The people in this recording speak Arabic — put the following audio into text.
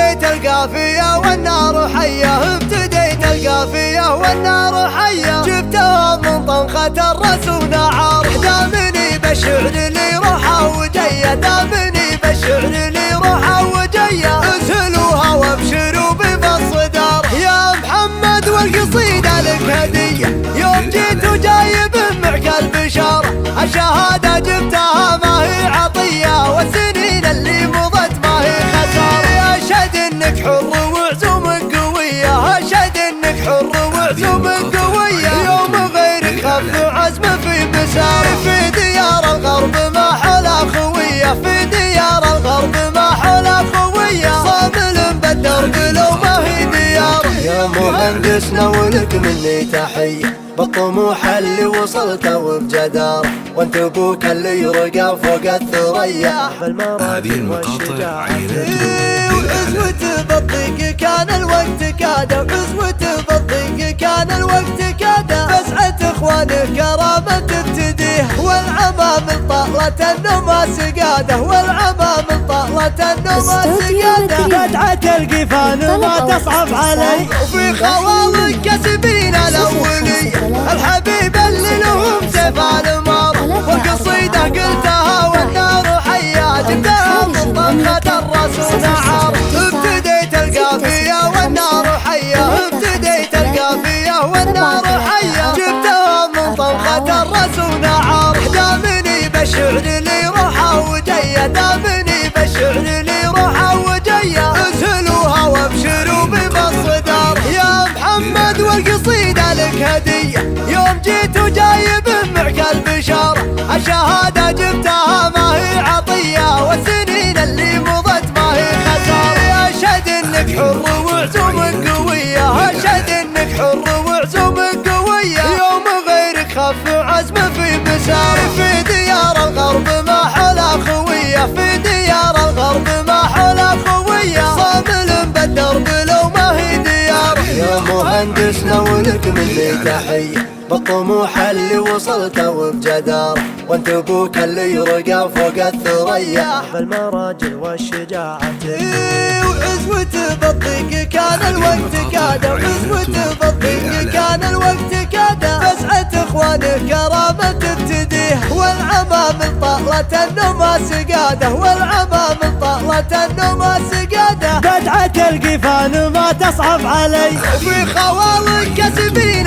ابتديت القافية والنار حية، ابتديت القافية والنار حية، جبتها من طنخة الرأس ونعار. دامني بالشعر لي روحه وجية، دامني بالشعر لي روحه وجية، اسهلوها وابشروا بفالصدار. يا محمد والقصيدة لك هدية، يوم جيت وجايب معك البشارة، الشهادة جبتها ما هي عطية، والسنين اللي مضت ما هي خسارة. أشهد انك حر وعزومك قوية، أشهد انك حر وعزومك قوية، يوم غيرك خف عزم في مسار. في ديار الغرب ما حولها خوية، في ديار الغرب ما حولها خوية، صامل بالدرب لو ما هي ديار. يا مهندسنا ولك مني تحية، بالطموح اللي وصلت وبجدار، وانت ابوك اللي يرقى فوق الثريا. هذه المقاطع عينات وعزوة بالضيق كان الوقت كاده، وعزوة بالضيق كان الوقت كاده، فزعة اخوانه كرامة تبتديه، والعمى من طالة النماس قاده، والعمى من طالة النماس قاده. بدعة القفان ما تصعب علي، وفي خوالق كسبين الاولي، الحبيب اللي لهم سيف المار. والقصيدة قلتها والنار حية، جبتها من طنخة الرأس ونعار. ابتديت القافية والنار حية، ابتديت القافية والنار حية، جبتها من طنخة الرأس ونعار. دامني بالشعر لي روحه وجية، دامني بالشعر لي روحه وجية، اسهلوها وابشروا بفالصدار. يا محمد والقصيدة لك هدية، يوم جيت وجايب معك البشارة، الشهادة جبتها ما هي عطية، والسنين اللي مضت ما هي خسارة. أشهد انك حر وعزومك قوية، أشهد انك حر وعزومك قوية، يوم غيرك خف عزم في مسار. في ديار الغرب ما حولها خوية، في ديار الغرب ما حولها خوية، صامل بالدرب لو ما هي ديار. يا مهندسنا ولك مني تحية، بالطموح اللي وصلت وبجدار، وانت ابوك اللي يرقى فوق الثريا. بالمراجل والشجاعة وعزوة بالضيق كان الوقت كاده، وعزوة بالضيق كان الوقت كاده، فزعة اخوانه كرامة تبتديه، والعمى من طالة النماس قاده، والعمى من طالة النماس قاده. بدعة القفان ما تصعب علي، وفي خوالق كسبين